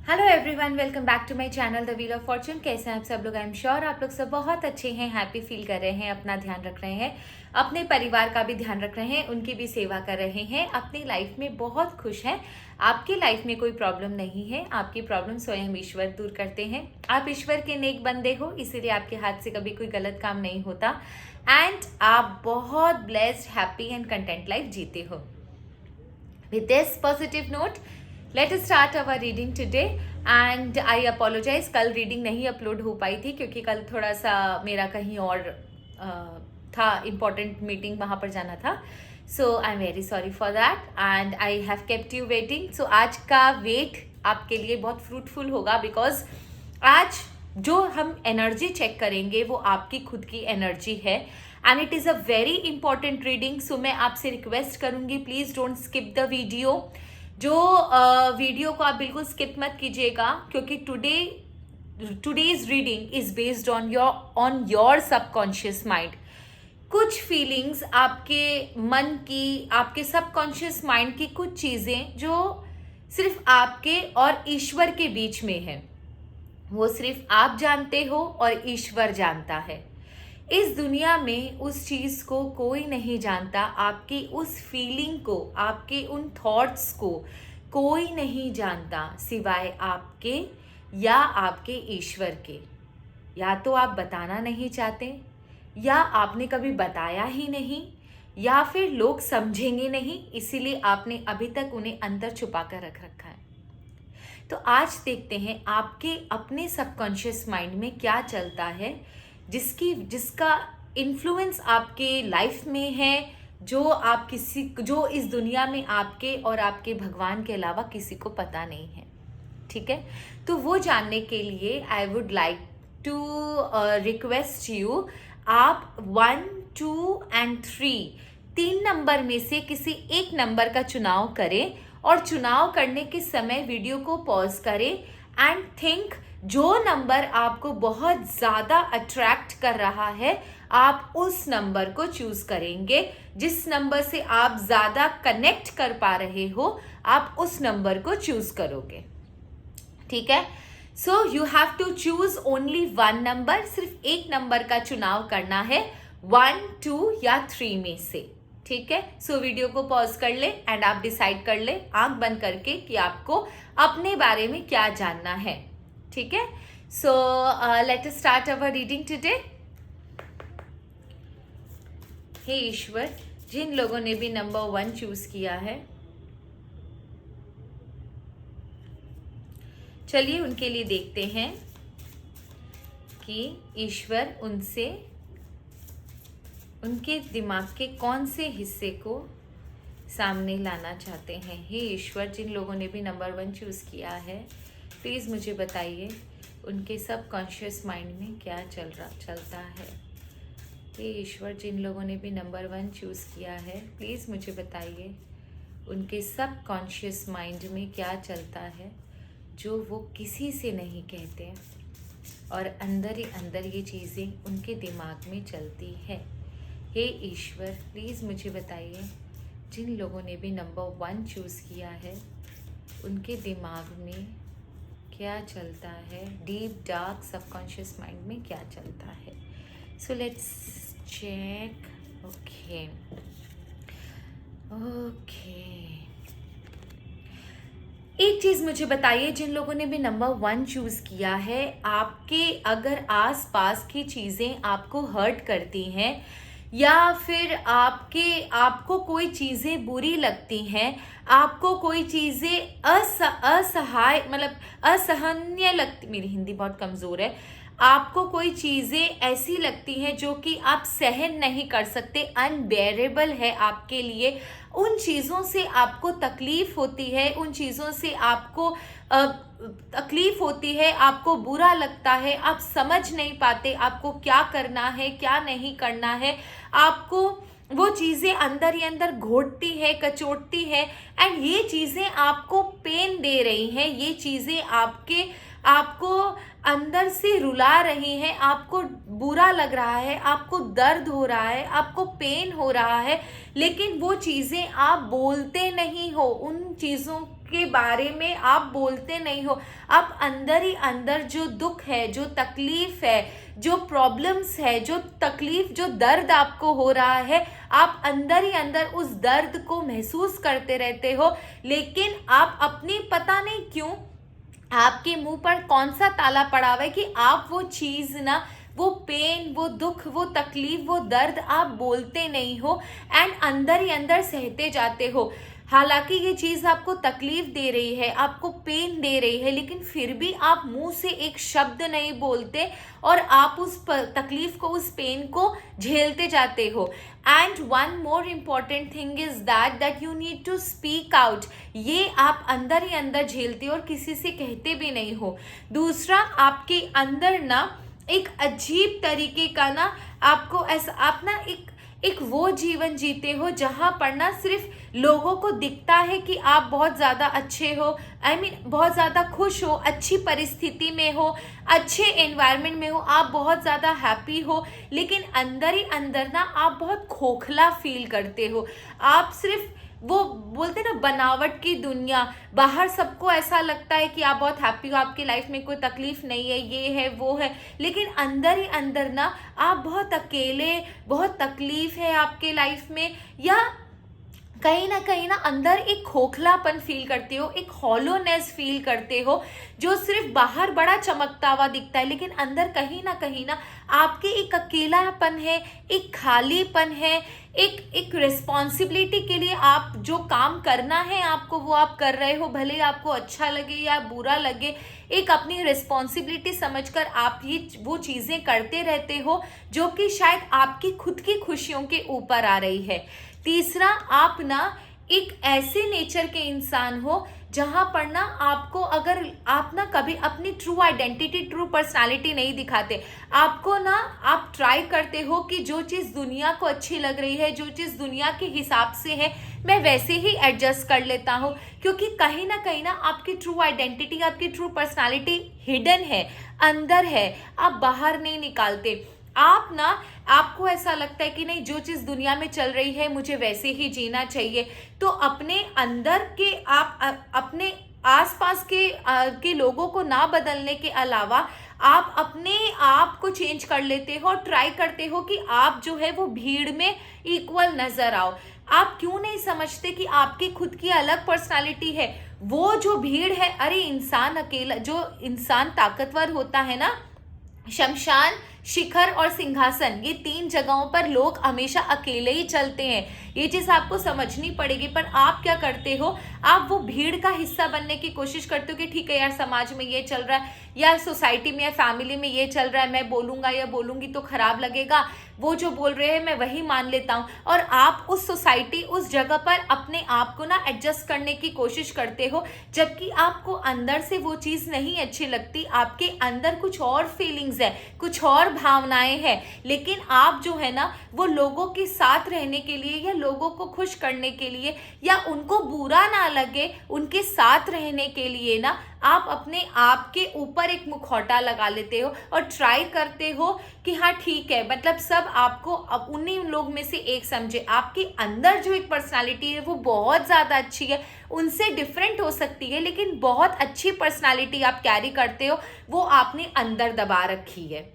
Hello everyone, welcome back to my channel the wheel of fortune. कैसे हैं आप सब लोग? आई एम श्योर आप लोग सब बहुत अच्छे हैं, हैप्पी फील कर रहे हैं, अपना ध्यान रख रहे हैं, अपने परिवार का भी ध्यान रख रहे हैं, उनकी भी सेवा कर रहे हैं, अपनी लाइफ में बहुत खुश हैं। आपकी लाइफ में कोई प्रॉब्लम नहीं है, आपकी प्रॉब्लम स्वयं ईश्वर दूर करते हैं। आप ईश्वर के नेक बंदे हो, इसीलिए आपके हाथ से कभी कोई गलत काम नहीं होता एंड आप बहुत blessed, happy and content life जीते हो। With this positive note, let us start our reading today and I apologize, कल रीडिंग नहीं अपलोड हो पाई थी क्योंकि कल थोड़ा सा मेरा कहीं और था, इम्पॉर्टेंट मीटिंग वहाँ पर जाना था। So I am very sorry for that and I have kept you waiting. So आज का वेट आपके लिए बहुत फ्रूटफुल होगा बिकॉज आज जो हम एनर्जी चेक करेंगे वो आपकी खुद की एनर्जी है and it is a very important reading. So मैं आपसे रिक्वेस्ट करूंगी, please don't skip the video. जो वीडियो को आप बिल्कुल स्किप मत कीजिएगा क्योंकि today's reading is based on your subconscious mind. कुछ फीलिंग्स आपके मन की, आपके सबकॉन्शियस माइंड की, कुछ चीज़ें जो सिर्फ आपके और ईश्वर के बीच में है, वो सिर्फ आप जानते हो और ईश्वर जानता है। इस दुनिया में उस चीज़ को कोई नहीं जानता, आपकी उस फीलिंग को, आपके उन थॉट्स को कोई नहीं जानता सिवाय आपके या आपके ईश्वर के। या तो आप बताना नहीं चाहते, या आपने कभी बताया ही नहीं, या फिर लोग समझेंगे नहीं, इसीलिए आपने अभी तक उन्हें अंदर छुपा कर रख रखा है। तो आज देखते हैं आपके अपने सबकॉन्शियस माइंड में क्या चलता है, जिसका इन्फ्लुएंस आपके लाइफ में है, जो इस दुनिया में आपके और आपके भगवान के अलावा किसी को पता नहीं है। ठीक है, तो वो जानने के लिए I would like to request you, आप 1, 2 एंड 3 नंबर में से किसी एक नंबर का चुनाव करें और चुनाव करने के समय वीडियो को पॉज करें एंड थिंक जो नंबर आपको बहुत ज़्यादा अट्रैक्ट कर रहा है आप उस नंबर को चूज करेंगे। जिस नंबर से आप ज़्यादा कनेक्ट कर पा रहे हो आप उस नंबर को चूज करोगे। ठीक है, so you have to choose only 1 number, सिर्फ एक नंबर का चुनाव करना है 1, 2 या 3 में से। ठीक है, सो वीडियो को पॉज कर ले एंड आप डिसाइड कर ले आंख बंद करके कि आपको अपने बारे में क्या जानना है। ठीक है, so let us start our reading today. हे ईश्वर, जिन लोगों ने भी नंबर 1 चूज किया है, चलिए उनके लिए देखते हैं कि ईश्वर उनसे उनके दिमाग के कौन से हिस्से को सामने लाना चाहते हैं। हे ईश्वर, जिन लोगों ने भी नंबर 1 चूज किया है, प्लीज़ मुझे बताइए उनके सबकॉन्शियस माइंड में क्या चलता है। हे ईश्वर, जिन लोगों ने भी नंबर 1 चूज़ किया है, प्लीज़ मुझे बताइए उनके सबकॉन्शियस माइंड में क्या चलता है जो वो किसी से नहीं कहते और अंदर ही अंदर ये चीज़ें उनके दिमाग में चलती है। हे ईश्वर, प्लीज़ मुझे बताइए जिन लोगों ने भी नंबर 1 चूज़ किया है उनके दिमाग में क्या चलता है, डीप डार्क सबकॉन्शियस माइंड में क्या चलता है। So let's check. ओके, एक चीज़ मुझे बताइए, जिन लोगों ने भी नंबर 1 चूज़ किया है, आपके अगर आसपास की चीज़ें आपको हर्ट करती हैं या फिर आपको कोई चीज़ें बुरी लगती हैं, आपको कोई चीज़ें असहाय मतलब असहनीय लगती, मेरी हिंदी बहुत कमज़ोर है, आपको कोई चीज़ें ऐसी लगती हैं जो कि आप सहन नहीं कर सकते, अनबेरेबल है आपके लिए, उन चीज़ों से आपको तकलीफ़ होती है, उन चीज़ों से आपको तकलीफ़ होती है, आपको बुरा लगता है, आप समझ नहीं पाते आपको क्या करना है क्या नहीं करना है, आपको वो चीज़ें अंदर ही अंदर घोटती है, कचोटती है एंड ये चीज़ें आपको पेन दे रही हैं, ये चीज़ें आपको अंदर से रुला रही हैं, आपको बुरा लग रहा है, आपको दर्द हो रहा है, आपको पेन हो रहा है, लेकिन वो चीज़ें आप बोलते नहीं हो, उन चीज़ों के बारे में आप बोलते नहीं हो। आप अंदर ही अंदर जो दुख है, जो तकलीफ है, जो प्रॉब्लम्स है, जो तकलीफ, जो दर्द आपको हो रहा है, आप अंदर ही अंदर उस दर्द को महसूस करते रहते हो, लेकिन आप अपनी पता नहीं क्यों आपके मुंह पर कौन सा ताला पड़ा हुआ है कि आप वो चीज़ ना, वो पेन, वो दुख, वो तकलीफ, वो दर्द आप बोलते नहीं हो एंड अंदर ही अंदर सहते जाते हो। हालांकि ये चीज़ आपको तकलीफ दे रही है, आपको पेन दे रही है, लेकिन फिर भी आप मुंह से एक शब्द नहीं बोलते और आप उस तकलीफ को, उस पेन को झेलते जाते हो। And one more important thing is that you need to speak out. ये आप अंदर ही अंदर झेलते हो और किसी से कहते भी नहीं हो। दूसरा, आपके अंदर ना एक अजीब तरीके का ना, आपको ऐसा, आप ना एक वो जीवन जीते हो जहाँ पर ना सिर्फ लोगों को दिखता है कि आप बहुत ज़्यादा अच्छे हो, बहुत ज़्यादा खुश हो, अच्छी परिस्थिति में हो, अच्छे एनवायरनमेंट में हो, आप बहुत ज़्यादा हैप्पी हो, लेकिन अंदर ही अंदर ना आप बहुत खोखला फील करते हो। आप सिर्फ वो बोलते ना बनावट की दुनिया, बाहर सबको ऐसा लगता है कि आप बहुत हैप्पी हो, आपकी लाइफ में कोई तकलीफ नहीं है, ये है वो है, लेकिन अंदर ही अंदर ना आप बहुत अकेले, बहुत तकलीफ है आपके लाइफ में, या कहीं ना अंदर एक खोखलापन फील करते हो, एक हॉलोनेस फील करते हो, जो सिर्फ बाहर बड़ा चमकता हुआ दिखता है, लेकिन अंदर कहीं ना आपके एक अकेलापन है, एक खालीपन है, एक रिस्पॉन्सिबिलिटी के लिए आप जो काम करना है आपको, वो आप कर रहे हो, भले आपको अच्छा लगे या बुरा लगे, एक अपनी रिस्पॉन्सिबिलिटी समझकर आप ये वो चीज़ें करते रहते हो जो कि शायद आपकी खुद की खुशियों के ऊपर आ रही है। तीसरा, आप ना एक ऐसे नेचर के इंसान हो जहाँ पर ना आपको, अगर आप ना कभी अपनी ट्रू आइडेंटिटी, ट्रू पर्सनालिटी नहीं दिखाते, आपको ना, आप ट्राई करते हो कि जो चीज़ दुनिया को अच्छी लग रही है, जो चीज़ दुनिया के हिसाब से है, मैं वैसे ही एडजस्ट कर लेता हूँ, क्योंकि कहीं ना आपकी ट्रू आइडेंटिटी, आपकी ट्रू पर्सनालिटी हिडन है, अंदर है, आप बाहर नहीं निकालते। आप ना, आपको ऐसा लगता है कि नहीं, जो चीज़ दुनिया में चल रही है मुझे वैसे ही जीना चाहिए, तो अपने अंदर के, आप अपने आसपास के लोगों को ना बदलने के अलावा आप अपने आप को चेंज कर लेते हो और ट्राई करते हो कि आप जो है वो भीड़ में इक्वल नजर आओ। आप क्यों नहीं समझते कि आपकी खुद की अलग पर्सनालिटी है? वो जो भीड़ है, अरे इंसान अकेला, जो इंसान ताकतवर होता है ना, शमशान, शिखर और सिंहासन, ये 3 जगहों पर लोग हमेशा अकेले ही चलते हैं। ये चीज़ आपको समझनी पड़ेगी। पर आप क्या करते हो, आप वो भीड़ का हिस्सा बनने की कोशिश करते हो कि ठीक है यार, समाज में ये चल रहा है, या सोसाइटी में या फैमिली में ये चल रहा है, मैं बोलूँगा या बोलूँगी तो खराब लगेगा, वो जो बोल रहे हैं मैं वही मान लेता हूँ, और आप उस सोसाइटी, उस जगह पर अपने आप को ना एडजस्ट करने की कोशिश करते हो, जबकि आपको अंदर से वो चीज़ नहीं अच्छी लगती। आपके अंदर कुछ और फीलिंग्स है, कुछ और भावनाएं हैं, लेकिन आप जो है ना, वो लोगों के साथ रहने के लिए, या लोगों को खुश करने के लिए, या उनको बुरा ना लगे उनके साथ रहने के लिए ना, आप अपने आप के ऊपर एक मुखौटा लगा लेते हो और ट्राई करते हो कि हाँ ठीक है, मतलब सब आपको अब उन्हीं लोग में से एक समझे। आपके अंदर जो एक पर्सनालिटी है वो बहुत ज़्यादा अच्छी है, उनसे डिफरेंट हो सकती है, लेकिन बहुत अच्छी पर्सनालिटी आप कैरी करते हो, वो आपने अंदर दबा रखी है,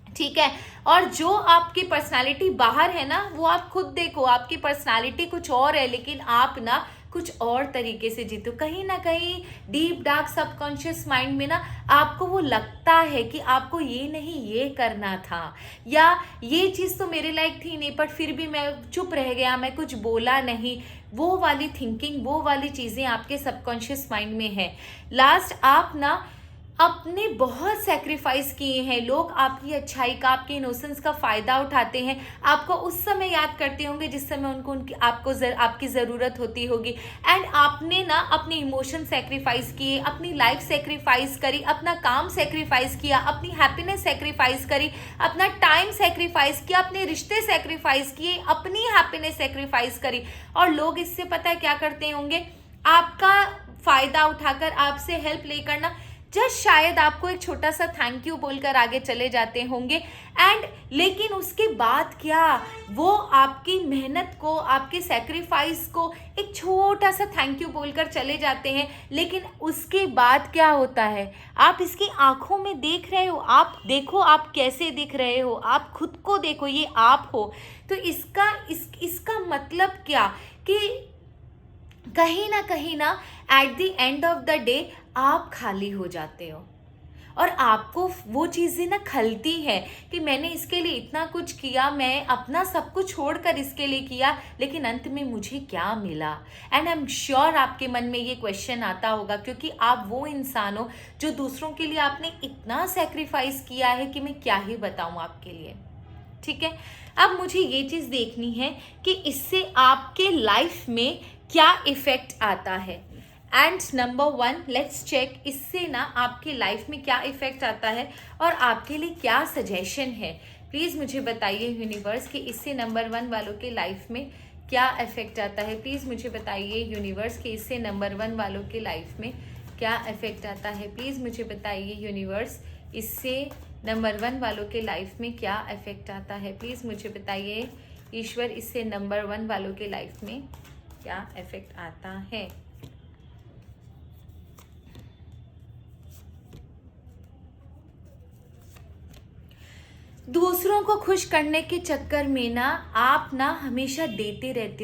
ठीक है। और जो आपकी पर्सनालिटी बाहर है ना, वो आप खुद देखो, आपकी पर्सनालिटी कुछ और है, लेकिन आप ना कुछ और तरीके से जीते हो। कहीं ना कहीं डीप डार्क सबकॉन्शियस माइंड में ना आपको वो लगता है कि आपको ये नहीं, ये करना था, या ये चीज़ तो मेरे लायक थी नहीं, पर फिर भी मैं चुप रह गया, मैं कुछ बोला नहीं। वो वाली थिंकिंग, वो वाली चीज़ें आपके सबकॉन्शियस माइंड में है। लास्ट, आप ना अपने बहुत सेक्रीफाइस किए हैं, लोग आपकी अच्छाई का, आपके इनोसेंस का फ़ायदा उठाते हैं, आपको उस समय याद करते होंगे जिस समय उनको आपकी ज़रूरत होती होगी, एंड आपने ना अपने इमोशन सेक्रीफाइस किए, अपनी लाइफ सेक्रीफाइस करी, अपना काम सेक्रीफाइस किया, अपनी हैप्पीनेस सेक्रीफाइस करी, अपना टाइम सेक्रीफाइस किया, अपने रिश्ते सेक्रीफाइस किए, अपनी हैप्पीनेस सेक्रीफाइस करी, और लोग इससे पता है क्या करते होंगे, आपका फ़ायदा उठाकर, आपसे हेल्प लेकर ना जस्ट शायद आपको एक छोटा सा थैंक यू बोलकर आगे चले जाते होंगे एंड लेकिन उसके बाद क्या, वो आपकी मेहनत को, आपके सेक्रीफाइस को एक छोटा सा थैंक यू बोलकर चले जाते हैं, लेकिन उसके बाद क्या होता है, आप इसकी आंखों में देख रहे हो, आप देखो आप कैसे दिख रहे हो, आप खुद को देखो, ये आप हो। तो इसका मतलब क्या कि कहीं ना at the end of the day आप खाली हो जाते हो और आपको वो चीज़ें ना खलती है कि मैंने इसके लिए इतना कुछ किया, मैं अपना सब कुछ छोड़कर इसके लिए किया, लेकिन अंत में मुझे क्या मिला। एंड आई एम श्योर आपके मन में ये क्वेश्चन आता होगा, क्योंकि आप वो इंसान हो जो दूसरों के लिए आपने इतना सेक्रीफाइस किया है कि मैं क्या ही बताऊं आपके लिए। ठीक है, अब मुझे ये चीज़ देखनी है कि इससे आपके लाइफ में क्या इफेक्ट आता है। एंड नंबर 1 लेट्स चेक, इससे ना आपके लाइफ में क्या इफेक्ट आता है और आपके लिए क्या सजेशन है। प्लीज़ मुझे बताइए यूनिवर्स कि इससे नंबर 1 वालों के लाइफ में क्या इफेक्ट आता है। प्लीज़ मुझे बताइए यूनिवर्स कि इससे नंबर 1 वालों के लाइफ में क्या इफेक्ट आता है। प्लीज़ मुझे बताइए यूनिवर्स, इससे नंबर 1 वालों के लाइफ में क्या इफेक्ट आता है। प्लीज़ मुझे बताइए ईश्वर, इससे नंबर 1 वालों के लाइफ में क्या इफेक्ट आता है। दूसरों को खुश करने के चक्कर में ना आप ना हमेशा देते रहते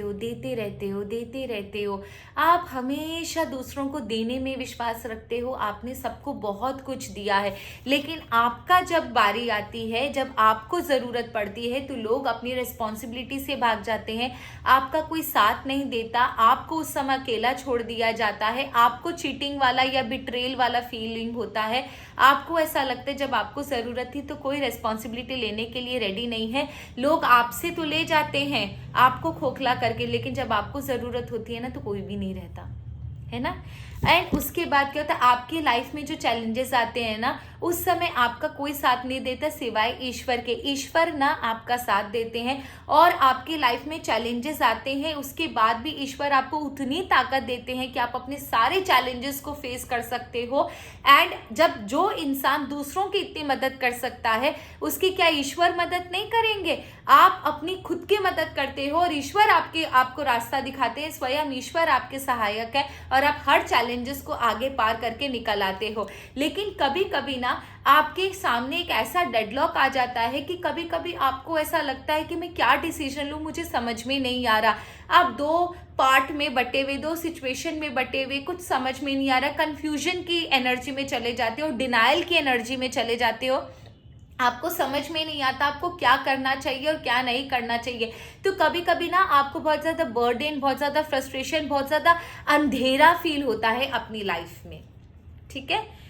हो। आप हमेशा दूसरों को देने में विश्वास रखते हो, आपने सबको बहुत कुछ दिया है, लेकिन आपका जब बारी आती है, जब आपको ज़रूरत पड़ती है तो लोग अपनी रिस्पॉन्सिबिलिटी से भाग जाते हैं, आपका कोई साथ नहीं देता, आपको उस समय अकेला छोड़ दिया जाता है, आपको चीटिंग वाला या बिट्रेल वाला फीलिंग होता है, आपको ऐसा लगता है जब आपको ज़रूरत थी तो कोई रिस्पॉन्सिबिलिटी लेने के लिए रेडी नहीं है। लोग आपसे तो ले जाते हैं आपको खोखला करके, लेकिन जब आपको ज़रूरत होती है ना तो कोई भी नहीं रहता है ना। एंड उसके बाद क्या होता है, आपकी लाइफ में जो चैलेंजेस आते हैं ना, उस समय आपका कोई साथ नहीं देता सिवाय ईश्वर के। ईश्वर ना आपका साथ देते हैं और आपकी लाइफ में चैलेंजेस आते हैं, उसके बाद भी ईश्वर आपको उतनी ताकत देते हैं कि आप अपने सारे चैलेंजेस को फेस कर सकते हो। एंड जब जो इंसान दूसरों की इतनी मदद कर सकता है, उसकी क्या ईश्वर मदद नहीं करेंगे। आप अपनी खुद की मदद करते हो और ईश्वर आपको रास्ता दिखाते हैं, स्वयं ईश्वर आपके सहायक है और आप हर चैलेंजेस को आगे पार करके निकल आते हो। लेकिन कभी कभी ना आपके सामने एक ऐसा डेडलॉक आ जाता है कि कभी कभी आपको ऐसा लगता है कि मैं क्या डिसीजन लूँ, मुझे समझ में नहीं आ रहा। आप 2 पार्ट में बटे हुए, 2 सिचुएशन में बटे हुए, कुछ समझ में नहीं आ रहा, कंफ्यूजन की एनर्जी में चले जाते हो, डिनाइल की एनर्जी में चले जाते हो, आपको समझ में नहीं आता आपको क्या करना चाहिए और क्या नहीं करना चाहिए। तो कभी कभी ना आपको बहुत ज़्यादा बर्डन, बहुत ज़्यादा फ्रस्ट्रेशन, बहुत ज़्यादा अंधेरा फील होता है अपनी लाइफ में। ठीक है,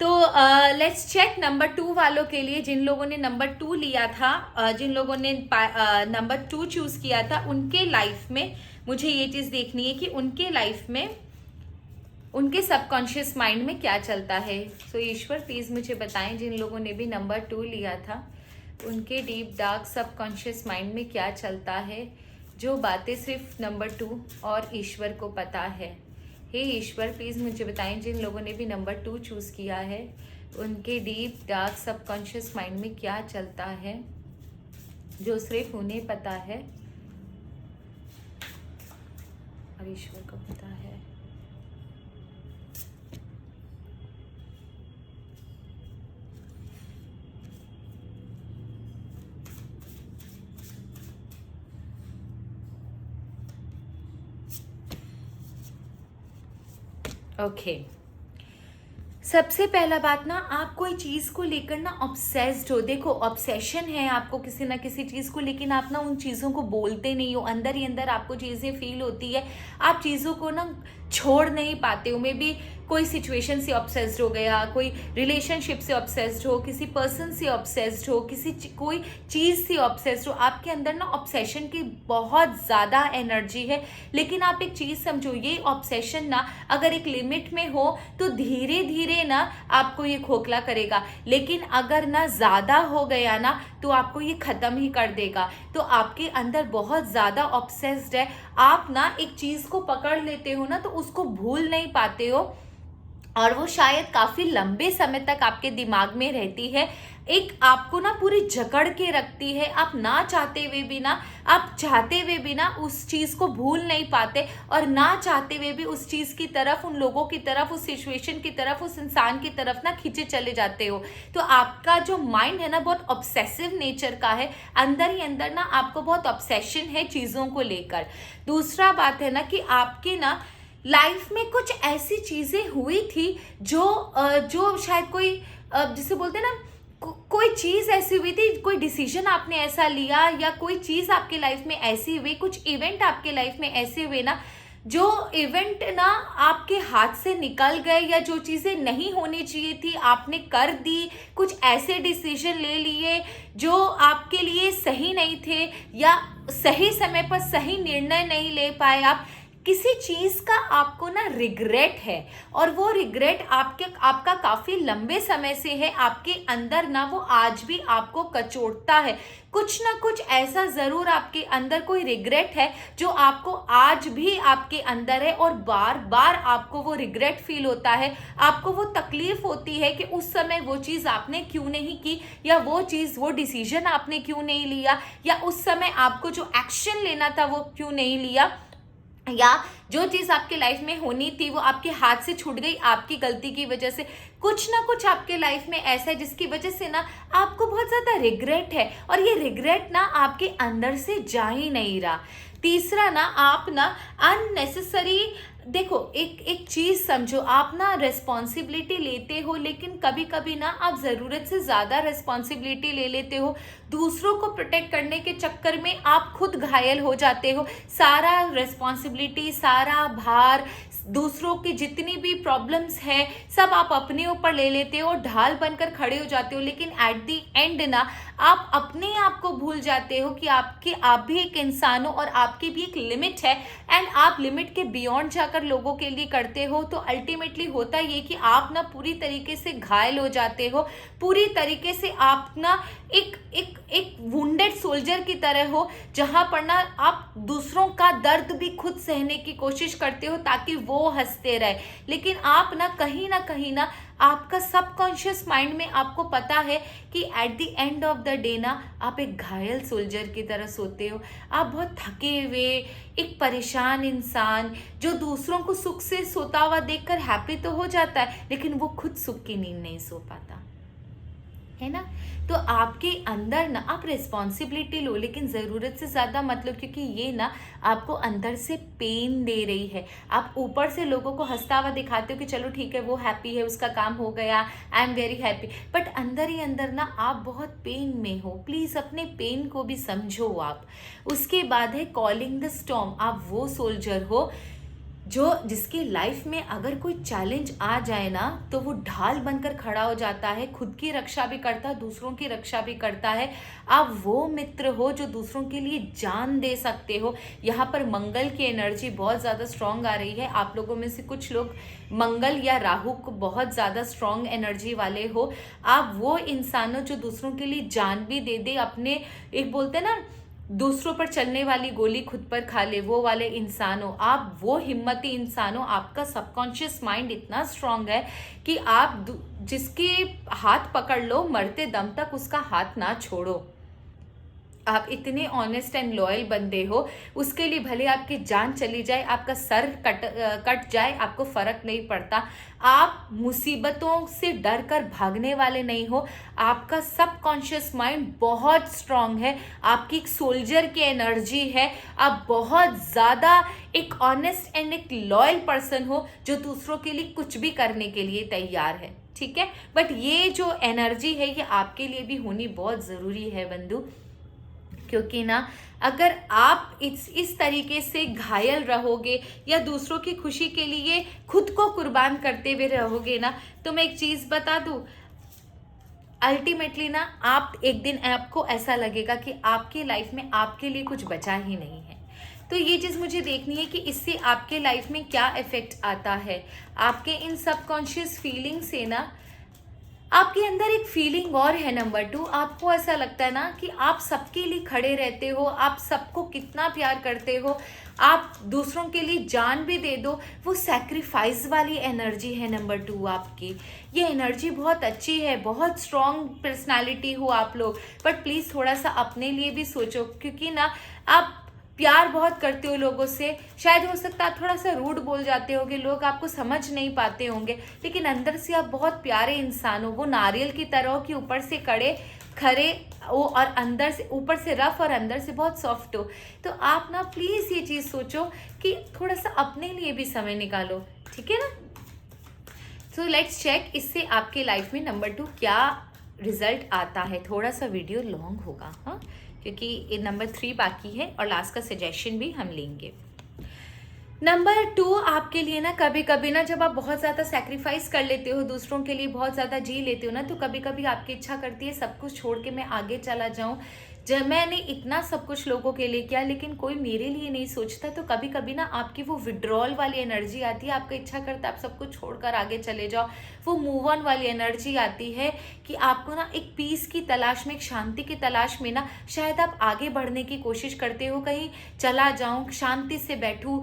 तो लेट्स चेक नंबर 2 वालों के लिए, जिन लोगों ने नंबर 2 लिया था, जिन लोगों ने नंबर 2 चूज़ किया था, उनके लाइफ में मुझे ये चीज़ देखनी है कि उनके लाइफ में उनके सबकॉन्शियस माइंड में क्या चलता है। सो ईश्वर प्लीज़ मुझे बताएं, जिन लोगों ने भी नंबर 2 लिया था, उनके डीप डार्क सबकॉन्शियस माइंड में क्या चलता है, जो बातें सिर्फ नंबर 2 और ईश्वर को पता है। हे ईश्वर प्लीज़ मुझे बताएं, जिन लोगों ने भी नंबर 2 चूज़ किया है, उनके डीप डार्क सबकॉन्शियस माइंड में क्या चलता है, जो सिर्फ उन्हें पता है और ईश्वर को पता है। ओके, सबसे पहला बात ना, आप कोई चीज़ को लेकर ना ऑब्सेस्ड हो। देखो, ऑब्सेशन है आपको किसी ना किसी चीज़ को, लेकिन आप ना उन चीज़ों को बोलते नहीं हो, अंदर ही अंदर आपको चीज़ें फील होती है, आप चीज़ों को ना छोड़ नहीं पाते हो। मे बी कोई सिचुएशन से ऑब्सेस्ड हो गया, कोई रिलेशनशिप से ऑब्सेस्ड हो, किसी पर्सन से ऑब्सेस्ड हो, कोई चीज़ से ऑब्सेस्ड हो, आपके अंदर ना ऑब्सेशन की बहुत ज़्यादा एनर्जी है। लेकिन आप एक चीज़ समझो, ये ऑब्सेशन ना अगर एक लिमिट में हो तो धीरे धीरे ना आपको ये खोखला करेगा, लेकिन अगर ना ज़्यादा हो गया ना तो आपको ये ख़त्म ही कर देगा। तो आपके अंदर बहुत ज़्यादा ऑब्सेस्ड है, आप ना एक चीज़ को पकड़ लेते हो ना तो उसको भूल नहीं पाते हो, और वो शायद काफी लंबे समय तक आपके दिमाग में रहती है, एक आपको ना पूरी जकड़ के रखती है। आप ना चाहते हुए भी ना, आप चाहते हुए भी ना उस चीज को भूल नहीं पाते, और ना चाहते हुए भी उस चीज की तरफ, उन लोगों की तरफ, उस सिचुएशन की तरफ, उस इंसान की तरफ ना खींचे चले जाते हो। तो आपका जो माइंड है ना बहुत ऑब्सेसिव नेचर का है, अंदर ही अंदर ना आपको बहुत ऑब्सेशन है चीजों को लेकर। दूसरा बात है ना कि आपके ना लाइफ में कुछ ऐसी चीजें हुई थी जो शायद कोई जिसे बोलते हैं ना, कोई चीज ऐसी हुई थी, कोई डिसीजन आपने ऐसा लिया, या कोई चीज आपके लाइफ में ऐसी हुई, कुछ इवेंट आपके लाइफ में ऐसे हुए ना, जो इवेंट ना आपके हाथ से निकल गए, या जो चीजें नहीं होनी चाहिए थी आपने कर दी, कुछ ऐसे डिसीजन ले लिए जो आपके लिए सही नहीं थे, या सही समय पर सही निर्णय नहीं ले पाए आप। किसी चीज का आपको ना रिग्रेट है, और वो रिग्रेट आपका काफी लंबे समय से है आपके अंदर ना, वो आज भी आपको कचोटता है। कुछ ना कुछ ऐसा जरूर आपके अंदर कोई रिग्रेट है जो आपको आज भी आपके अंदर है, और बार बार आपको वो रिग्रेट फील होता है, आपको वो तकलीफ होती है कि उस समय वो चीज आपने क्यों नहीं की, या वो डिसीजन आपने क्यों नहीं लिया, या उस समय आपको जो एक्शन लेना था वो क्यों नहीं लिया, या जो चीज आपके लाइफ में होनी थी वो आपके हाथ से छूट गई आपकी गलती की वजह से। कुछ ना कुछ आपके लाइफ में ऐसा है जिसकी वजह से ना आपको बहुत ज्यादा रिग्रेट है, और ये रिग्रेट ना आपके अंदर से जा ही नहीं रहा। तीसरा ना, आप ना अननेसेसरी, देखो एक चीज समझो, आप ना रिस्पॉन्सिबिलिटी लेते हो, लेकिन कभी कभी ना आप जरूरत से ज्यादा रिस्पॉन्सिबिलिटी ले लेते हो। दूसरों को प्रोटेक्ट करने के चक्कर में आप खुद घायल हो जाते हो। सारा रिस्पॉन्सिबिलिटी, सारा भार, दूसरों की जितनी भी प्रॉब्लम्स हैं सब आप अपने ऊपर ले लेते हो, ढाल बनकर खड़े हो जाते हो। लेकिन एट द एंड ना आप अपने आप को भूल जाते हो कि आप भी एक इंसान हो, और आपकी भी एक लिमिट है, एंड आप लिमिट के बियॉन्ड जाकर लोगों के लिए करते हो। तो अल्टीमेटली होता ये कि आप ना पूरी तरीके से घायल हो जाते हो, पूरी तरीके से आप ना एक एक एक वुंडेड सोल्जर की तरह हो, जहां पर ना आप दूसरों का दर्द भी खुद सहने की कोशिश करते हो ताकि वो हंसते रहे। लेकिन आप ना कहीं ना आपका सबकॉन्शियस माइंड में आपको पता है कि at the end of the day ना आप एक घायल सोल्जर की तरह सोते हो। आप बहुत थके हुए, एक परेशान इंसान जो दूसरों को सुख से सोता हुआ देखकर हैप्पी तो हो जाता है, लेकिन वो खुद सुख की नींद नहीं सो पाता है ना। तो आपके अंदर ना आप रिस्पॉन्सिबिलिटी लो, लेकिन ज़रूरत से ज़्यादा मतलब, क्योंकि ये ना आपको अंदर से पेन दे रही है। आप ऊपर से लोगों को हंसता हुआ दिखाते हो कि चलो ठीक है वो हैप्पी है, उसका काम हो गया, आई एम वेरी हैप्पी, बट अंदर ही अंदर ना आप बहुत पेन में हो। प्लीज़ अपने पेन को भी समझो आप। उसके बाद है कॉलिंग द स्टॉर्म। आप वो सोल्जर हो जिसके लाइफ में अगर कोई चैलेंज आ जाए ना तो वो ढाल बनकर खड़ा हो जाता है, खुद की रक्षा भी करता है, दूसरों की रक्षा भी करता है। आप वो मित्र हो जो दूसरों के लिए जान दे सकते हो। यहाँ पर मंगल की एनर्जी बहुत ज़्यादा स्ट्रांग आ रही है। आप लोगों में से कुछ लोग मंगल या राहु को बहुत ज़्यादा स्ट्रांग एनर्जी वाले हो। आप वो इंसान हो जो दूसरों के लिए जान भी दे दे, अपने एक बोलते हैं ना दूसरों पर चलने वाली गोली खुद पर खा ले, वो वाले इंसान हो। आप वो हिम्मती इंसान हो। आपका सबकॉन्शियस माइंड इतना स्ट्रांग है कि आप जिसके हाथ पकड़ लो मरते दम तक उसका हाथ ना छोड़ो। आप इतने ऑनेस्ट एंड लॉयल बंदे हो, उसके लिए भले आपकी जान चली जाए, आपका सर कट जाए, आपको फर्क नहीं पड़ता। आप मुसीबतों से डर कर भागने वाले नहीं हो। आपका सबकॉन्शियस माइंड बहुत स्ट्रांग है, आपकी एक सोल्जर की एनर्जी है। आप बहुत ज़्यादा एक ऑनेस्ट एंड एक लॉयल पर्सन हो जो दूसरों के लिए कुछ भी करने के लिए तैयार है, ठीक है। बट ये जो एनर्जी है ये आपके लिए भी होनी बहुत ज़रूरी है बंधु, क्योंकि ना अगर आप इस तरीके से घायल रहोगे या दूसरों की खुशी के लिए खुद को कुर्बान करते हुए रहोगे ना, तो मैं एक चीज बता दूं, अल्टीमेटली ना आप एक दिन आपको ऐसा लगेगा कि आपकी लाइफ में आपके लिए कुछ बचा ही नहीं है। तो ये चीज़ मुझे देखनी है कि इससे आपके लाइफ में क्या इफेक्ट आता है। आपके इन सबकॉन्शियस फीलिंग से ना आपके अंदर एक फीलिंग और है नंबर 2, आपको ऐसा लगता है ना कि आप सबके लिए खड़े रहते हो, आप सबको कितना प्यार करते हो, आप दूसरों के लिए जान भी दे दो। वो सैक्रिफाइस वाली एनर्जी है नंबर 2 आपकी। ये एनर्जी बहुत अच्छी है, बहुत स्ट्रॉन्ग पर्सनालिटी हो आप लोग, बट प्लीज़ थोड़ा सा अपने लिए भी सोचो, क्योंकि ना आप प्यार बहुत करते हो लोगों से। शायद हो सकता है आप थोड़ा सा रूड बोल जाते होगे, लोग आपको समझ नहीं पाते होंगे, लेकिन अंदर से आप बहुत प्यारे इंसान हो। वो नारियल की तरह हो कि ऊपर से खरे हो और अंदर से, ऊपर से रफ और अंदर से बहुत सॉफ्ट हो। तो आप ना प्लीज़ ये चीज़ सोचो कि थोड़ा सा अपने लिए भी समय निकालो, ठीक है ना। सो लेट्स चेक इससे आपके लाइफ में नंबर 2 क्या रिजल्ट आता है। थोड़ा सा वीडियो लॉन्ग होगा, हाँ, क्योंकि ये नंबर 3 बाकी है और लास्ट का सजेशन भी हम लेंगे। नंबर 2 आपके लिए ना, कभी कभी ना जब आप बहुत ज़्यादा सेक्रीफाइस कर लेते हो, दूसरों के लिए बहुत ज़्यादा जी लेते हो ना, तो कभी कभी आपकी इच्छा करती है सब कुछ छोड़ के मैं आगे चला जाऊं। जब मैंने इतना सब कुछ लोगों के लिए किया लेकिन कोई मेरे लिए नहीं सोचता, तो कभी कभी ना आपकी वो विड्रॉल वाली एनर्जी आती है, आपका इच्छा करता है आप सब कुछ छोड़कर आगे चले जाओ। वो मूव ऑन वाली एनर्जी आती है कि आपको ना एक पीस की तलाश में, एक शांति की तलाश में ना, शायद आप आगे बढ़ने की कोशिश करते हो, कहीं चला जाऊं, शांति से बैठूं,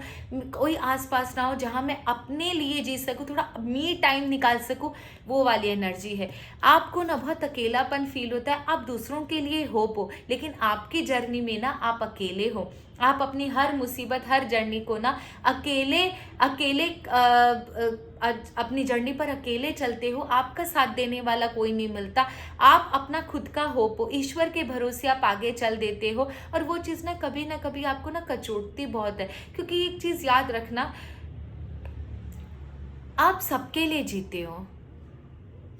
कोई आसपास ना हो जहां मैं अपने लिए जी सकूं, थोड़ा मी टाइम निकाल सकूं। वो वाली एनर्जी है। आपको ना बहुत अकेलापन फील होता है, आप दूसरों के लिए होप हो, लेकिन आपकी जर्नी में ना आप अकेले हो। आप अपनी हर मुसीबत, हर जर्नी को ना अकेले अकेले अपनी जर्नी पर अकेले चलते हो, आपका साथ देने वाला कोई नहीं मिलता। आप अपना खुद का होप हो, ईश्वर के भरोसे आप आगे चल देते हो, और वो चीज़ ना कभी आपको ना कचोटती बहुत है। क्योंकि एक चीज़ याद रखना, आप सबके लिए जीते हो,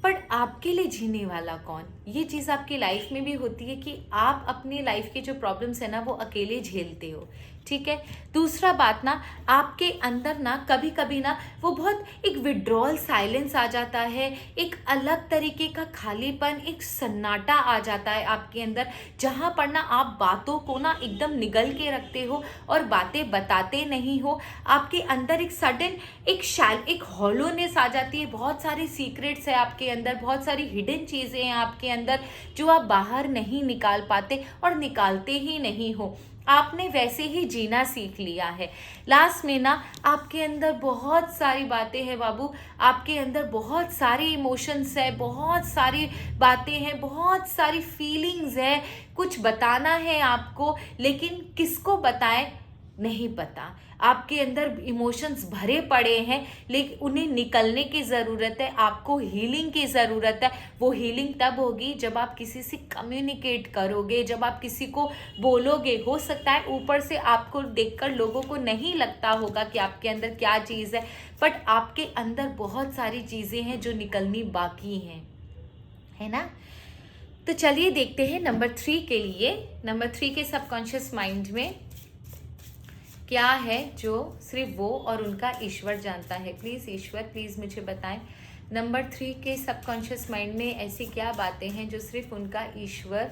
पर आपके लिए जीने वाला कौन? ये चीज़ आपकी लाइफ में भी होती है कि आप अपनी लाइफ के जो प्रॉब्लम्स है ना वो अकेले झेलते हो, ठीक है। दूसरा बात ना, आपके अंदर ना कभी कभी ना वो बहुत एक विड्रॉल साइलेंस आ जाता है, एक अलग तरीके का खालीपन, एक सन्नाटा आ जाता है आपके अंदर, जहाँ पर ना आप बातों को ना एकदम निगल के रखते हो और बातें बताते नहीं हो। आपके अंदर एक सडन एक हॉलोनेस आ जाती है, बहुत सारी सीक्रेट्स है आपके अंदर, बहुत सारी हिडन चीज़ें हैं आपके अंदर जो आप बाहर नहीं निकाल पाते और निकालते ही नहीं हो। आपने वैसे ही जीना सीख लिया है। लास्ट में ना आपके अंदर बहुत सारी बातें हैं बाबू, आपके अंदर बहुत सारे इमोशंस है, बहुत सारी बातें हैं, बहुत सारी फीलिंग्स है, कुछ बताना है आपको, लेकिन किसको बताएं नहीं पता। आपके अंदर इमोशंस भरे पड़े हैं, लेकिन उन्हें निकलने की ज़रूरत है, आपको हीलिंग की ज़रूरत है। वो हीलिंग तब होगी जब आप किसी से कम्युनिकेट करोगे, जब आप किसी को बोलोगे। हो सकता है ऊपर से आपको देखकर लोगों को नहीं लगता होगा कि आपके अंदर क्या चीज़ है, बट आपके अंदर बहुत सारी चीज़ें हैं जो निकलनी बाकी हैं, है ना। तो चलिए देखते हैं नंबर 3 के लिए। नंबर 3 के सबकॉन्शियस माइंड में क्या है जो सिर्फ वो और उनका ईश्वर जानता है। प्लीज़ ईश्वर, प्लीज़ मुझे बताएं, नंबर 3 के सबकॉन्शियस माइंड में ऐसी क्या बातें हैं जो सिर्फ उनका ईश्वर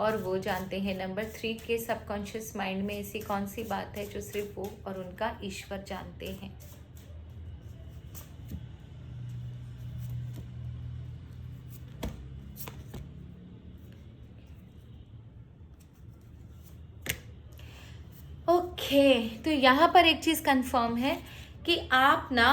और वो जानते हैं। नंबर 3 के सबकॉन्शियस माइंड में ऐसी कौन सी बात है जो सिर्फ वो और उनका ईश्वर जानते हैं। ओके, तो यहाँ पर एक चीज़ कंफर्म है कि आप ना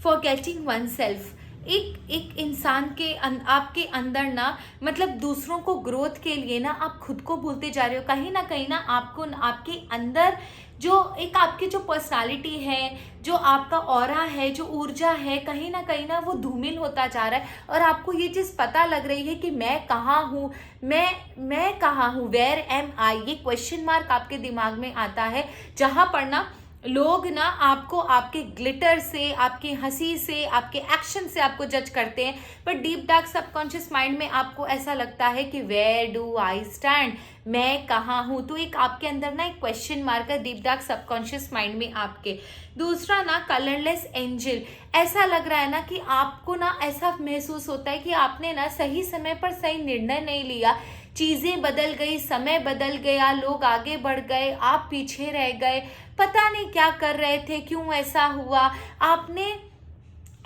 फॉरगेटिंग वन सेल्फ, एक इंसान के आपके अंदर ना, मतलब दूसरों को ग्रोथ के लिए ना आप खुद को भूलते जा रहे हो। कहीं ना आपको, आपके अंदर जो एक आपकी जो पर्सनालिटी है, जो आपका ऑरा है, जो ऊर्जा है, कहीं ना वो धूमिल होता जा रहा है, और आपको ये चीज़ पता लग रही है कि मैं कहाँ हूँ, मैं कहाँ हूँ, वेयर एम आई, ये क्वेश्चन मार्क आपके दिमाग में आता है। जहाँ पर ना लोग ना आपको आपके ग्लिटर से, आपकी हंसी से, आपके एक्शन से आपको जज करते हैं, पर डीप डार्क सबकॉन्शियस माइंड में आपको ऐसा लगता है कि वेयर डू आई स्टैंड, मैं कहाँ हूँ। तो एक आपके अंदर ना एक क्वेश्चन मार्क है डीप डार्क सबकॉन्शियस माइंड में आपके। दूसरा ना कलरलेस एंजल, ऐसा लग रहा है ना कि आपको ना ऐसा महसूस होता है कि आपने ना सही समय पर सही निर्णय नहीं लिया, चीज़ें बदल गई, समय बदल गया, लोग आगे बढ़ गए, आप पीछे रह गए, पता नहीं क्या कर रहे थे, क्यों ऐसा हुआ। आपने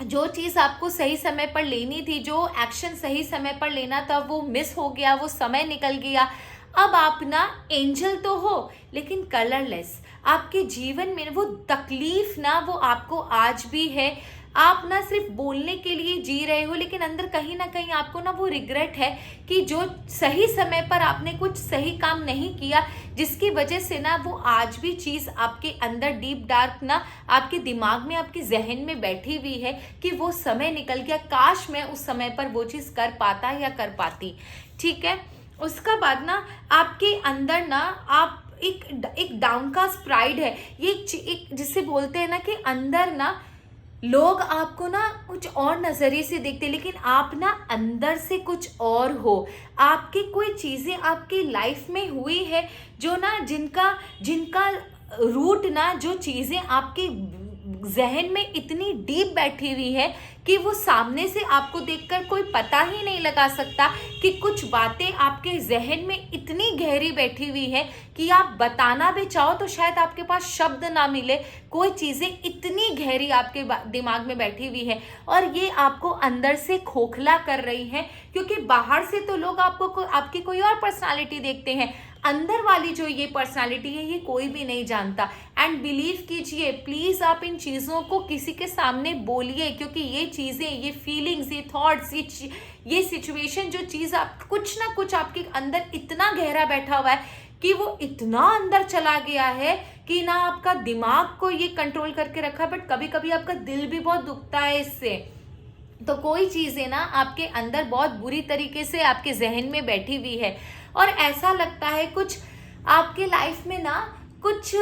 जो चीज़ आपको सही समय पर लेनी थी, जो एक्शन सही समय पर लेना था, वो मिस हो गया, वो समय निकल गया। अब आप ना एंजल तो हो लेकिन कलरलेस। आपके जीवन में वो तकलीफ ना वो आपको आज भी है। आप ना सिर्फ बोलने के लिए जी रहे हो, लेकिन अंदर कहीं ना कहीं आपको ना वो रिग्रेट है कि जो सही समय पर आपने कुछ सही काम नहीं किया, जिसकी वजह से ना वो आज भी चीज़ आपके अंदर डीप डार्क ना आपके दिमाग में, आपके जहन में बैठी हुई है कि वो समय निकल गया, काश मैं उस समय पर वो चीज़ कर पाता या कर पाती। ठीक है। उसका बाद ना आपके अंदर ना आप एक डाउनकास्ट प्राइड है। ये एक जिसे बोलते हैं ना कि अंदर ना लोग आपको ना कुछ और नज़रिए से देखते हैं, लेकिन आप ना अंदर से कुछ और हो। आपकी कोई चीज़ें आपकी लाइफ में हुई है जो ना जिनका जिनका रूट ना, जो चीज़ें आपके जहन में इतनी डीप बैठी हुई है कि वो सामने से आपको देखकर कोई पता ही नहीं लगा सकता कि कुछ बातें आपके जहन में इतनी गहरी बैठी हुई है कि आप बताना भी चाहो तो शायद आपके पास शब्द ना मिले। कोई चीज़ें इतनी गहरी आपके दिमाग में बैठी हुई है और ये आपको अंदर से खोखला कर रही है, क्योंकि बाहर से तो लोग आपको आपकी कोई और पर्सनालिटी देखते हैं, अंदर वाली जो ये पर्सनालिटी है ये कोई भी नहीं जानता। एंड बिलीव कीजिए, प्लीज़ आप इन चीज़ों को किसी के सामने बोलिए, क्योंकि ये चीज़ें, ये फीलिंग्स, ये थॉट्स, ये सिचुएशन, जो चीज़ आप कुछ ना कुछ आपके अंदर इतना गहरा बैठा हुआ है कि वो इतना अंदर चला गया है कि ना आपका दिमाग को ये कंट्रोल करके रखा है, बट कभी कभी आपका दिल भी बहुत दुखता है इससे। तो कोई चीज़ें ना आपके अंदर बहुत बुरी तरीके से आपके जहन में बैठी हुई है और ऐसा लगता है कुछ आपके लाइफ में ना कुछ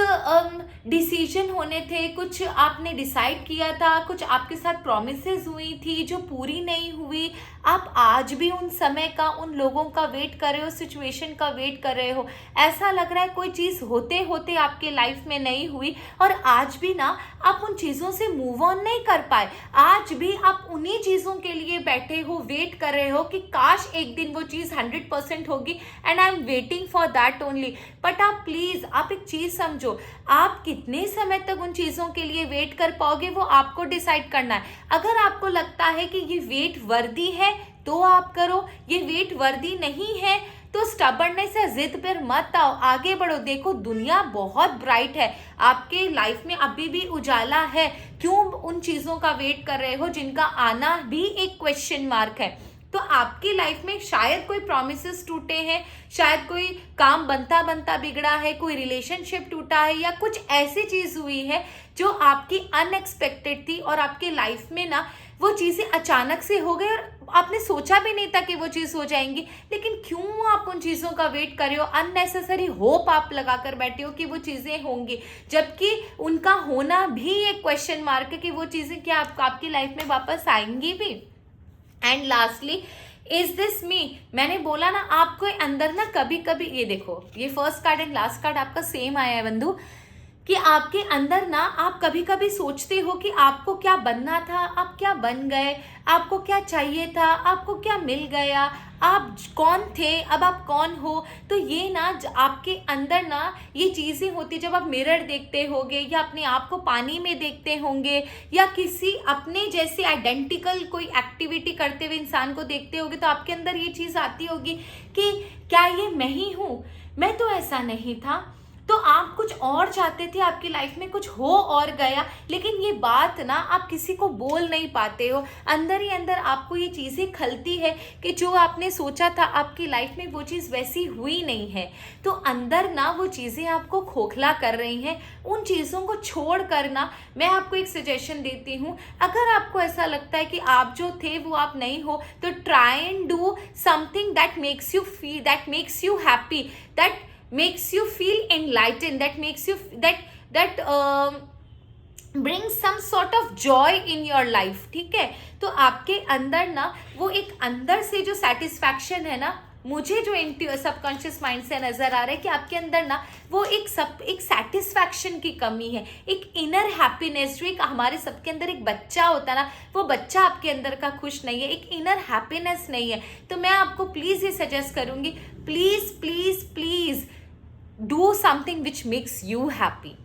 डिसीजन होने थे, कुछ आपने डिसाइड किया था, कुछ आपके साथ प्रॉमिसेस हुई थी जो पूरी नहीं हुई। आप आज भी उन समय का, उन लोगों का वेट कर रहे हो, सिचुएशन का वेट कर रहे हो। ऐसा लग रहा है कोई चीज़ होते होते आपके लाइफ में नहीं हुई और आज भी ना आप उन चीज़ों से मूव ऑन नहीं कर पाए। आज भी आप उन्हीं चीज़ों के लिए बैठे हो, वेट कर रहे हो कि काश एक दिन वो चीज़ 100% होगी and I am waiting for that only. But आप प्लीज़, आप एक चीज़ समझो, आप कितने समय तक उन चीज़ों के लिए वेट कर पाओगे वो आपको डिसाइड करना है। अगर आपको लगता है कि ये वेट वर्दी है तो आप करो, ये वेट वर्दी नहीं है तो स्टबर्ननेस से जिद पर मत आओ, आगे बढ़ो। देखो दुनिया बहुत ब्राइट है, आपके लाइफ में अभी भी उजाला है। क्यों उन चीज़ों का वेट कर रहे हो जिनका आना भी एक क्वेश्चन मार्क है। तो आपकी लाइफ में शायद कोई प्रॉमिसेस टूटे हैं, शायद कोई काम बनता बनता बिगड़ा है, कोई रिलेशनशिप टूटा है, या कुछ ऐसी चीज़ हुई है जो आपकी अनएक्सपेक्टेड थी और आपके लाइफ में ना वो चीज़ें अचानक से हो गई और आपने सोचा भी नहीं था कि वो चीज़ हो जाएंगी। लेकिन क्यों आप उन चीज़ों का वेट कर रहे हो, अननेसेसरी होप आप लगा कर बैठे हो कि वो चीज़ें होंगी, जबकि उनका होना भी एक क्वेश्चन मार्क है कि वो चीज़ें क्या आपकी लाइफ में वापस आएंगी भी। एंड लास्टली, इज दिस मी, मैंने बोला ना आपको अंदर ना कभी कभी, ये देखो ये first card and last card आपका सेम आया है बंधु, कि आपके अंदर ना आप कभी कभी सोचते हो कि आपको क्या बनना था, आप क्या बन गए, आपको क्या चाहिए था, आपको क्या मिल गया, आप कौन थे अब आप कौन हो। तो ये ना आपके अंदर ना ये चीज़ें होती, जब आप मिरर देखते होगे या अपने आप को पानी में देखते होंगे या किसी अपने जैसे आइडेंटिकल कोई एक्टिविटी करते हुए इंसान को देखते होगे, तो आपके अंदर ये चीज़ आती होगी कि क्या ये मैं ही हूँ, मैं तो ऐसा नहीं था। तो आप कुछ और चाहते थे, आपकी लाइफ में कुछ हो और गया, लेकिन ये बात ना आप किसी को बोल नहीं पाते हो। अंदर ही अंदर आपको ये चीज़ें खलती है कि जो आपने सोचा था आपकी लाइफ में वो चीज़ वैसी हुई नहीं है। तो अंदर ना वो चीज़ें आपको खोखला कर रही हैं। उन चीज़ों को छोड़ कर ना मैं आपको एक सजेशन देती हूँ, अगर आपको ऐसा लगता है कि आप जो थे वो आप नहीं हो, तो try and do something that makes you feel, that makes you happy, that makes you feel enlightened, that makes you that brings some sort of joy in your life। ठीक है, तो आपके अंदर ना वो एक अंदर से जो सेटिस्फैक्शन है ना, मुझे जो सबकॉन्शियस माइंड से नजर आ रहा है कि आपके अंदर ना वो एक सेटिस्फैक्शन की कमी है, एक इनर हैप्पीनेस, जो एक हमारे सबके अंदर एक बच्चा होता है ना, वो बच्चा आपके अंदर का खुश नहीं है, एक इनर हैप्पीनेस नहीं है। तो मैं आपको प्लीज़ ये सजेस्ट करूँगी, please please please do something which makes you happy.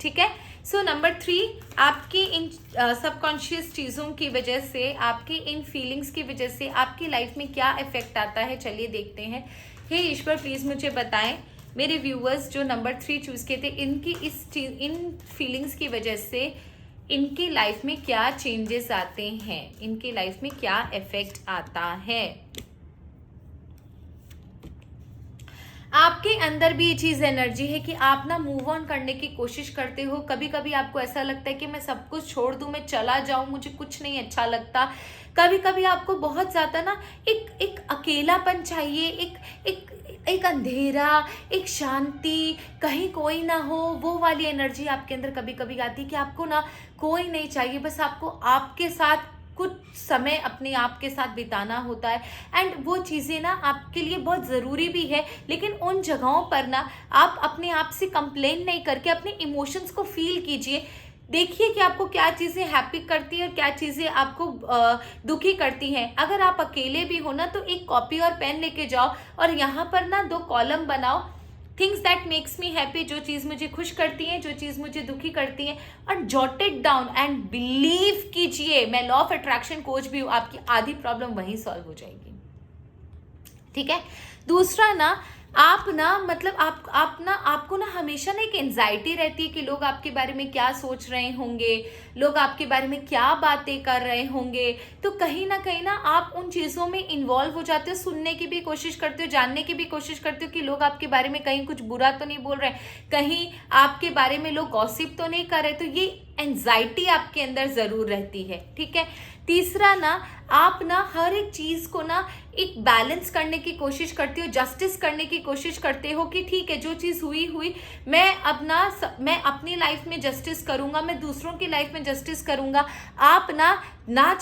ठीक है, सो नंबर 3, आपकी इन सबकॉन्शियस चीज़ों की वजह से, आपकी इन फीलिंग्स की वजह से आपकी लाइफ में क्या इफेक्ट आता है, चलिए देखते हैं। हे ईश्वर प्लीज़ मुझे बताएं, मेरे व्यूअर्स जो नंबर 3 चूज़ किए थे, इनकी इन फीलिंग्स की वजह से इनकी लाइफ में क्या चेंजेस आते हैं, इनकी लाइफ में क्या इफेक्ट आता है। आपके अंदर भी ये चीज़ एनर्जी है कि आप ना मूव ऑन करने की कोशिश करते हो। कभी कभी आपको ऐसा लगता है कि मैं सब कुछ छोड़ दूं, मैं चला जाऊं, मुझे कुछ नहीं अच्छा लगता। कभी कभी आपको बहुत ज़्यादा ना एक अकेलापन चाहिए, एक अंधेरा, एक शांति, कहीं कोई ना हो, वो वाली एनर्जी आपके अंदर कभी कभी आती है कि आपको ना कोई नहीं चाहिए, बस आपको आपके साथ कुछ समय अपने आप के साथ बिताना होता है। एंड वो चीज़ें ना आपके लिए बहुत ज़रूरी भी है, लेकिन उन जगहों पर ना आप अपने आप से कंप्लेन नहीं करके अपने इमोशंस को फील कीजिए। देखिए कि आपको क्या चीज़ें हैप्पी करती है और क्या चीज़ें आपको दुखी करती हैं। अगर आप अकेले भी हो ना तो एक कॉपी और पेन लेके जाओ और यहाँ पर ना 2 कॉलम बनाओ, things that makes me happy, जो चीज़ मुझे खुश करती है, जो चीज़ मुझे दुखी करती है, और jot it down and believe कीजिए, मैं लॉ ऑफ अट्रैक्शन कोच भी हूँ, आपकी आधी प्रॉब्लम वहीं सॉल्व हो जाएगी। ठीक है। दूसरा ना, आप ना मतलब आपको ना हमेशा ना एक एंजाइटी रहती है कि लोग आपके बारे में क्या सोच रहे होंगे, लोग आपके बारे में क्या बातें कर रहे होंगे। तो कहीं ना आप उन चीज़ों में इन्वॉल्व हो जाते हो, सुनने की भी कोशिश करते हो, जानने की भी कोशिश करते हो कि लोग आपके बारे में कहीं कुछ बुरा तो नहीं बोल रहे, कहीं आपके बारे में लोग गॉसिप तो नहीं कर रहे। तो ये एंजाइटी आपके अंदर ज़रूर रहती है। ठीक है। तीसरा ना, आप ना हर एक चीज़ को ना एक बैलेंस करने की कोशिश करते हो, जस्टिस करने की कोशिश करते हो कि ठीक है जो चीज़ हुई, मैं अपनी लाइफ में जस्टिस करूंगा, मैं दूसरों की लाइफ में जस्टिस करूंगा। आप ना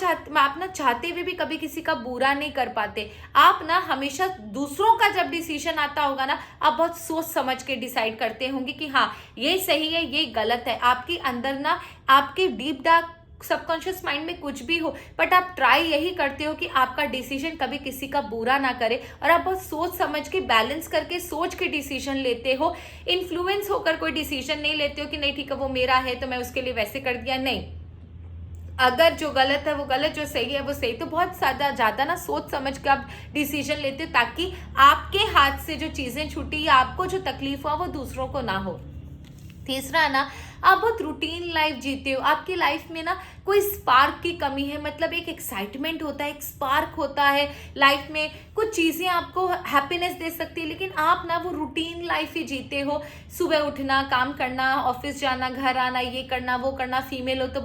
चाहते हुए भी कभी किसी का बुरा नहीं कर पाते। आप ना हमेशा दूसरों का जब डिसीजन आता होगा ना, आप बहुत सोच समझ के डिसाइड करते होंगे कि हाँ ये सही है, ये गलत है। आपके अंदर ना, आपके डीप डार्क सबकॉन्शियस माइंड में कुछ भी हो, बट आप ट्राई यही करते हो कि आपका डिसीजन कभी किसी का बुरा ना करे, और आप बहुत सोच समझ के, बैलेंस करके, सोच के डिसीजन लेते हो। इन्फ्लुएंस होकर कोई डिसीजन नहीं लेते हो कि नहीं ठीक है वो मेरा है तो मैं उसके लिए वैसे कर दिया। नहीं, अगर जो गलत है वो गलत, जो सही है वो सही। तो बहुत ज़्यादा ना सोच समझ के आप डिसीजन लेते हो, ताकि आपके हाथ से जो चीज़ें छूटी या आपको जो तकलीफ हुआ वो दूसरों को ना हो। तीसरा ना, आप बहुत रूटीन लाइफ जीते हो। आपकी लाइफ में ना कोई स्पार्क की कमी है, मतलब एक एक्साइटमेंट होता है, एक स्पार्क होता है लाइफ में, कुछ चीज़ें आपको हैप्पीनेस दे सकती है, लेकिन आप ना वो रूटीन लाइफ ही जीते हो। सुबह उठना, काम करना, ऑफिस जाना, घर आना, ये करना वो करना, फीमेल हो तो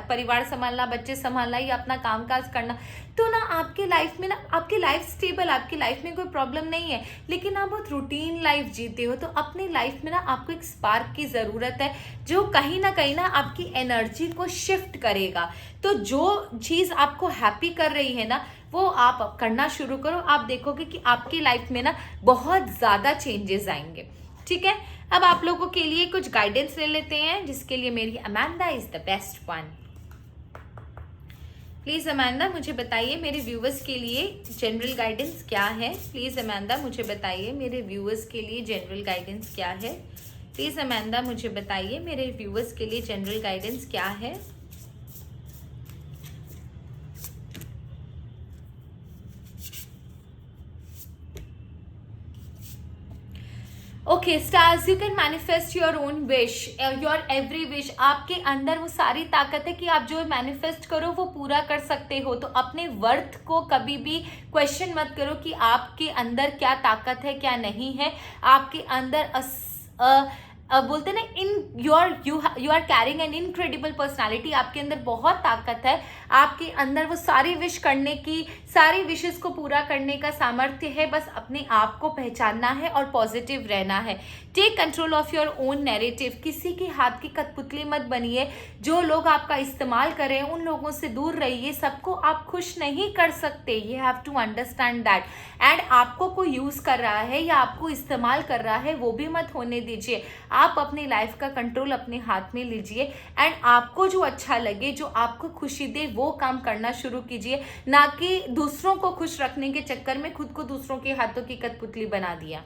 परिवार संभालना, बच्चे संभालना, या अपना कामकाज करना। तो ना आपके लाइफ में ना, आपकी लाइफ स्टेबल, आपकी लाइफ में कोई प्रॉब्लम नहीं है, लेकिन आप बहुत रूटीन लाइफ जीते हो। तो अपनी लाइफ में ना आपको एक स्पार्क की ज़रूरत है, जो कहीं ना आपकी एनर्जी को शिफ्ट करेगा। तो जो चीज़ आपको हैप्पी कर रही है ना, वो आप करना शुरू करो। आप देखोगे कि आपकी लाइफ में ना बहुत ज़्यादा चेंजेस आएंगे। ठीक है। अब आप लोगों के लिए कुछ गाइडेंस ले लेते हैं, जिसके लिए मेरी Amanda is the best one. Please Amanda मुझे बताइए मेरे व्यूअर्स के लिए जनरल गाइडेंस क्या है। प्लीज़ अमांडा मुझे बताइए मेरे व्यूअर्स के लिए जनरल गाइडेंस क्या है। प्लीज़ अमांडा मुझे बताइए मेरे व्यूअर्स के लिए जनरल गाइडेंस क्या है। Okay stars, you can manifest your own wish, your every wish. आपके अंदर वो सारी ताकत है कि आप जो मैनिफेस्ट करो वो पूरा कर सकते हो। तो अपने वर्थ को कभी भी क्वेश्चन मत करो कि आपके अंदर क्या ताकत है क्या नहीं है। आपके अंदर बोलते ना you are carrying an incredible personality. आपके अंदर बहुत ताकत है, आपके अंदर वो सारी विश करने की, सारी विशेस को पूरा करने का सामर्थ्य है। बस अपने आप को पहचानना है और पॉजिटिव रहना है। Take control of your own narrative. किसी के हाथ की कठपुतली मत बनिए। जो लोग आपका इस्तेमाल कर रहे हैं उन लोगों से दूर रहिए। सबको आप खुश नहीं कर सकते, you have to understand that. And आपको कोई यूज कर रहा है या आपको इस्तेमाल कर रहा है वो भी मत होने दीजिए। आप अपनी लाइफ का कंट्रोल अपने हाथ में लीजिए एंड आपको जो अच्छा लगे, जो आपको खुशी दे, वो काम करना शुरू कीजिए, ना कि दूसरों को खुश रखने के चक्कर में खुद को दूसरों के हाथों की कठपुतली बना दिया।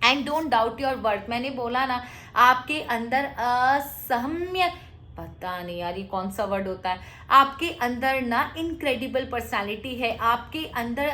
And don't doubt your worth. मैंने बोला ना, आपके अंदर असहम्य, पता नहीं यार ये कौन सा वर्ड होता है, आपके अंदर ना इनक्रेडिबल पर्सनालिटी है, आपके अंदर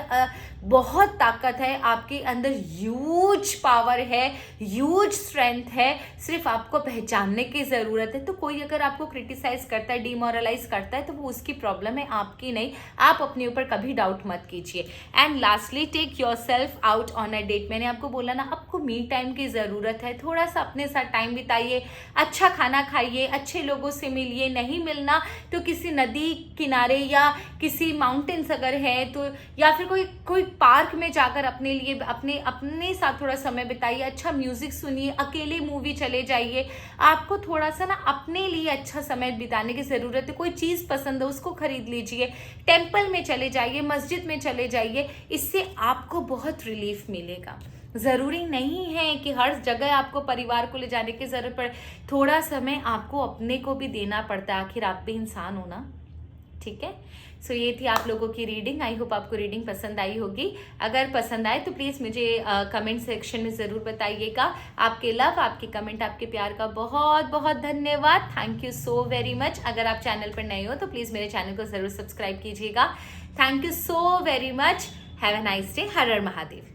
बहुत ताकत है, आपके अंदर ह्यूज पावर है, ह्यूज स्ट्रेंथ है, सिर्फ आपको पहचानने की ज़रूरत है। तो कोई अगर आपको क्रिटिसाइज करता है, डिमोरलाइज करता है, तो वो उसकी प्रॉब्लम है, आपकी नहीं। आप अपने ऊपर कभी डाउट मत कीजिए। And lastly, take yourself out on a date. मैंने आपको बोला ना, आपको मी टाइम की ज़रूरत है, थोड़ा सा अपने साथ टाइम बिताइए, अच्छा खाना खाइए, अच्छे लोगों से मिलिए, नहीं मिलना तो किसी नदी किनारे या किसी माउंटेन्स अगर है तो, या फिर कोई पार्क में जाकर अपने लिए अपने साथ थोड़ा समय बिताइए, अच्छा म्यूजिक सुनिए, अकेले मूवी चले जाइए। आपको थोड़ा सा ना अपने लिए अच्छा समय बिताने की ज़रूरत है। कोई चीज़ पसंद है उसको खरीद लीजिए, टेम्पल में चले जाइए, मस्जिद में चले जाइए, इससे आपको बहुत रिलीफ मिलेगा। ज़रूरी नहीं है कि हर जगह आपको परिवार को ले जाने की ज़रूरत पड़े, थोड़ा समय आपको अपने को भी देना पड़ता है, आखिर आप भी इंसान हो ना, ठीक है। सो ये थी आप लोगों की रीडिंग। आई होप आपको रीडिंग पसंद आई होगी। अगर पसंद आए तो प्लीज़ मुझे कमेंट सेक्शन में ज़रूर बताइएगा। आपके लव, आपके कमेंट, आपके प्यार का बहुत बहुत धन्यवाद। Thank you so very much. अगर आप चैनल पर नए हो तो प्लीज़ मेरे चैनल को ज़रूर सब्सक्राइब कीजिएगा। Thank you so very much. Have a nice day. Her her Mahadev.